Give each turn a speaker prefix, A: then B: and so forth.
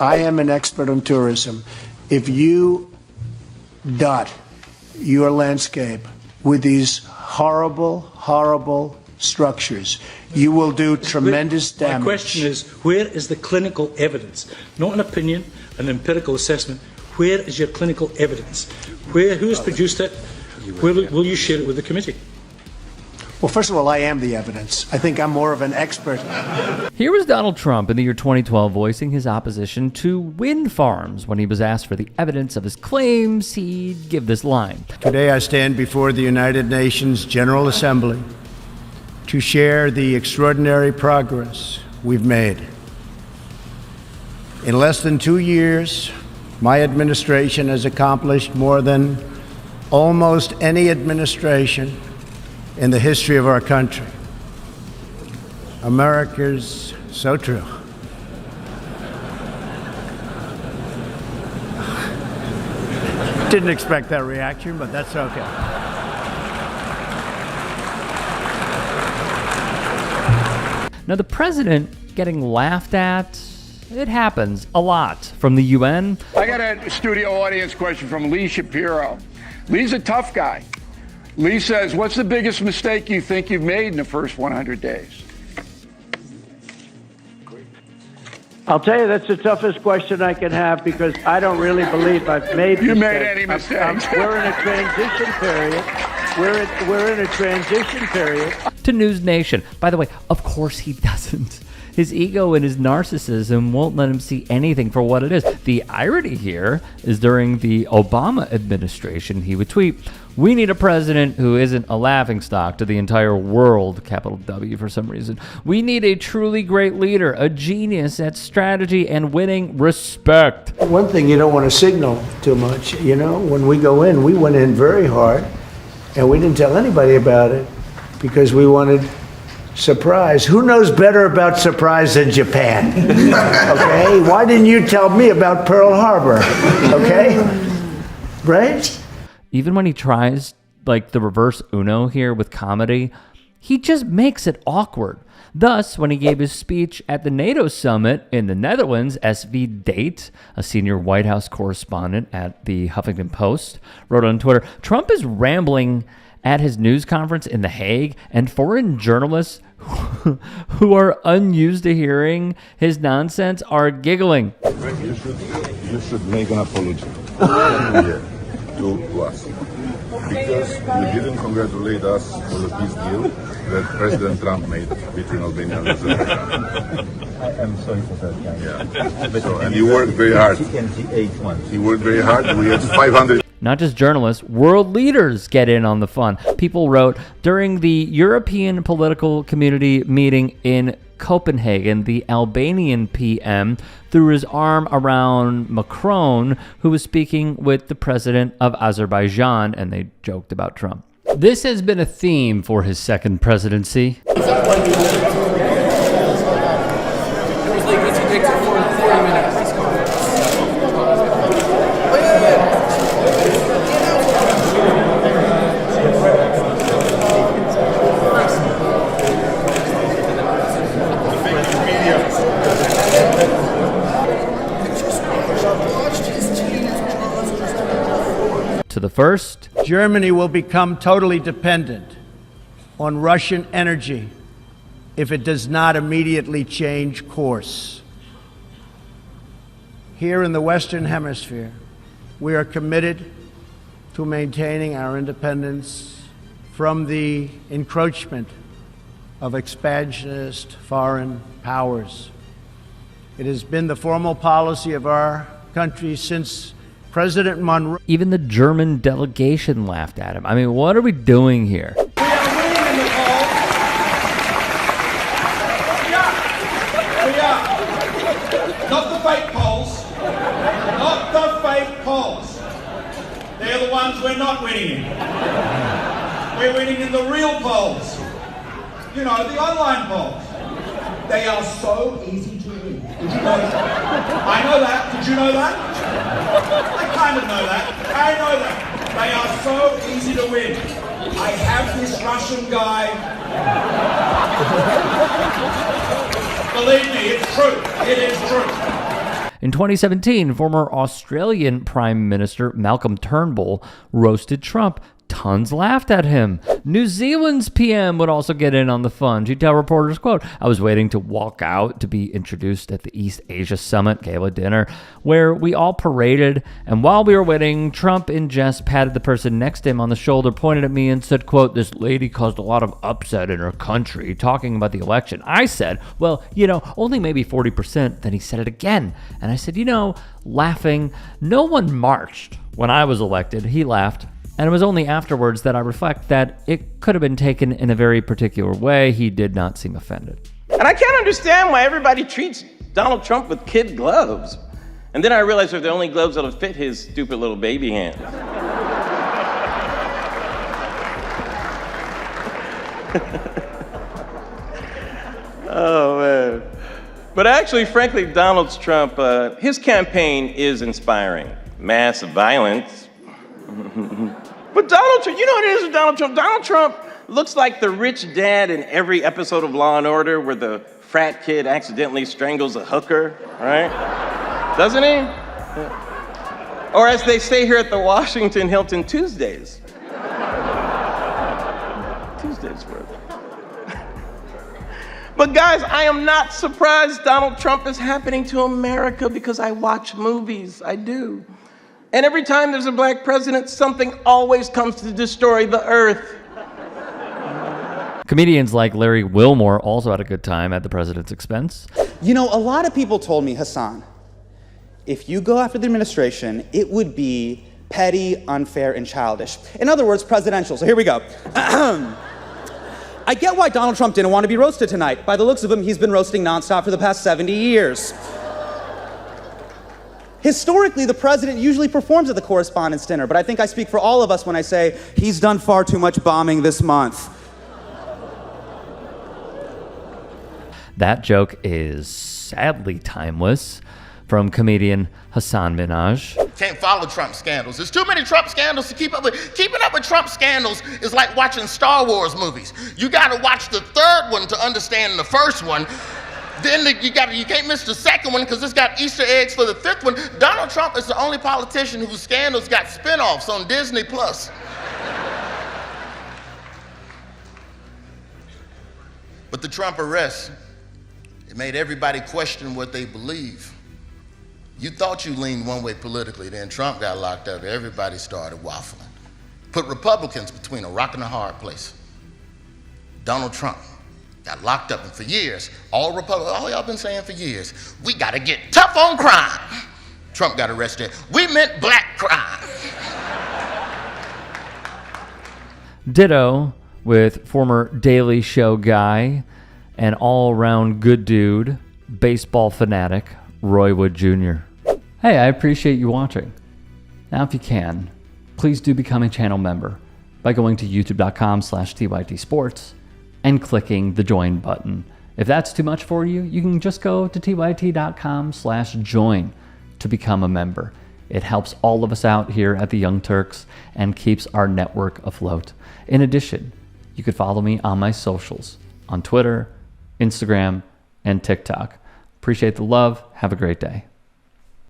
A: I am an expert on tourism. If you dot your landscape with these horrible, horrible structures, you will do tremendous damage.
B: My question is, where is the clinical evidence? Not an opinion, an empirical assessment. Where is your clinical evidence? Who has produced it? Will you share it with the committee?
A: Well, first of all, I am the evidence. I think I'm more of an expert.
C: Here was Donald Trump in the year 2012 voicing his opposition to wind farms. When he was asked for the evidence of his claims, he'd give this line.
D: Today I stand before the United Nations General Assembly to share the extraordinary progress we've made. In less than 2 years, my administration has accomplished more than almost any administration in the history of our country. America's so true. Didn't expect that reaction, but that's okay.
C: Now, the president getting laughed at, it happens a lot. From the UN.
E: I got a studio audience question from Lee Shapiro. Lee's a tough guy. Lee says, what's the biggest mistake you think you've made in the first 100 days?
F: I'll tell you, that's the toughest question I can have because I don't really believe I've made
E: You
F: mistakes.
E: made any mistakes?
F: We're in a transition period. We're in a transition period.
C: To News Nation. By the way, of course he doesn't. His ego and his narcissism won't let him see anything for what it is. The irony here is during the Obama administration, he would tweet, "We need a president who isn't a laughingstock to the entire world," capital W for some reason. "We need a truly great leader, a genius at strategy and winning respect."
A: One thing you don't want to signal too much, you know, when we go in, we went in very hard, and we didn't tell anybody about it because we wanted surprise. Who knows better about surprise than Japan? Okay? Why didn't you tell me about Pearl Harbor? Okay? Right?
C: Even when he tries, like, the reverse Uno here with comedy, he just makes it awkward. Thus, when he gave his speech at the NATO summit in the Netherlands, SV Date, a senior White House correspondent at the Huffington Post, wrote on Twitter, "Trump is rambling at his news conference in The Hague, and foreign journalists who are unused to hearing his nonsense are giggling."
G: You should make an apology to us because you didn't congratulate us for the peace deal that President Trump made between Albania and Azerbaijan.
H: I'm sorry for that, guys.
G: Yeah. And you worked very hard. You worked very hard. We had 500.
C: Not just journalists, world leaders get in on the fun. People wrote, during the European Political Community meeting in Copenhagen, the Albanian PM threw his arm around Macron, who was speaking with the president of Azerbaijan, and they joked about Trump. This has been a theme for his second presidency. To the first,
D: Germany will become totally dependent on Russian energy if it does not immediately change course. Here in the Western Hemisphere, we are committed to maintaining our independence from the encroachment of expansionist foreign powers. It has been the formal policy of our country since President Monroe.
C: Even the German delegation laughed at him. I mean, what are we doing here?
I: We are winning in the polls. We are. Not the fake polls. Not the fake polls. They're the ones we're not winning in. We're winning in the real polls. You know, the online polls. They are so easy to win. Did you know that? I know that. Did you know that? I kind of know that. I know that. They are so easy to win. I have this Russian guy. Believe me, it's true. It is true.
C: In 2017, former Australian Prime Minister Malcolm Turnbull roasted Trump. Tons laughed at him. New Zealand's PM would also get in on the fun. She'd tell reporters, quote, I was waiting to walk out to be introduced at the East Asia Summit Gala dinner, where we all paraded, and while we were waiting, Trump in jest patted the person next to him on the shoulder, pointed at me and said, quote, this lady caused a lot of upset in her country, talking about the election. I said, well, only maybe 40%. Then he said it again. And I said, laughing, no one marched when I was elected. He laughed. And it was only afterwards that I reflect that it could have been taken in a very particular way. He did not seem offended.
J: And I can't understand why everybody treats Donald Trump with kid gloves. And then I realized they're the only gloves that'll fit his stupid little baby hands. Oh, man. But actually, frankly, Donald Trump, his campaign is inspiring. Mass violence. But Donald Trump, you know what it is with Donald Trump? Donald Trump looks like the rich dad in every episode of Law & Order where the frat kid accidentally strangles a hooker, right? Doesn't he? Yeah. Or as they say here at the Washington Hilton, Tuesdays. Tuesdays worth. But guys, I am not surprised Donald Trump is happening to America because I watch movies, I do. And every time there's a black president, something always comes to destroy the earth.
C: Comedians like Larry Wilmore also had a good time at the president's expense.
K: A lot of people told me, Hassan, if you go after the administration, it would be petty, unfair, and childish. In other words, presidential. So here we go. I get why Donald Trump didn't want to be roasted tonight. By the looks of him, he's been roasting nonstop for the past 70 years. Historically, the president usually performs at the Correspondents' dinner, but I think I speak for all of us when I say he's done far too much bombing this month.
C: That joke is sadly timeless from comedian Hassan Minhaj.
L: Can't follow Trump scandals. There's too many Trump scandals to keep up with. Keeping up with Trump scandals is like watching Star Wars movies. You gotta watch the third one to understand the first one. Then you can't miss the second one because it's got Easter eggs for the fifth one. Donald Trump is the only politician whose scandals got spinoffs on Disney+. But the Trump arrest, it made everybody question what they believe. You thought you leaned one way politically, then Trump got locked up, everybody started waffling. Put Republicans between a rock and a hard place. Donald Trump got locked up, and for years, all y'all been saying for years, we gotta get tough on crime. Trump got arrested. We meant black crime.
C: Ditto with former Daily Show guy and all-around good dude, baseball fanatic, Roy Wood Jr. Hey, I appreciate you watching. Now, if you can, please do become a channel member by going to youtube.com/tytsports and clicking the join button. If that's too much for you, you can just go to tyt.com/join to become a member. It helps all of us out here at the Young Turks and keeps our network afloat. In addition, you could follow me on my socials on Twitter, Instagram, and TikTok. Appreciate the love. Have a great day.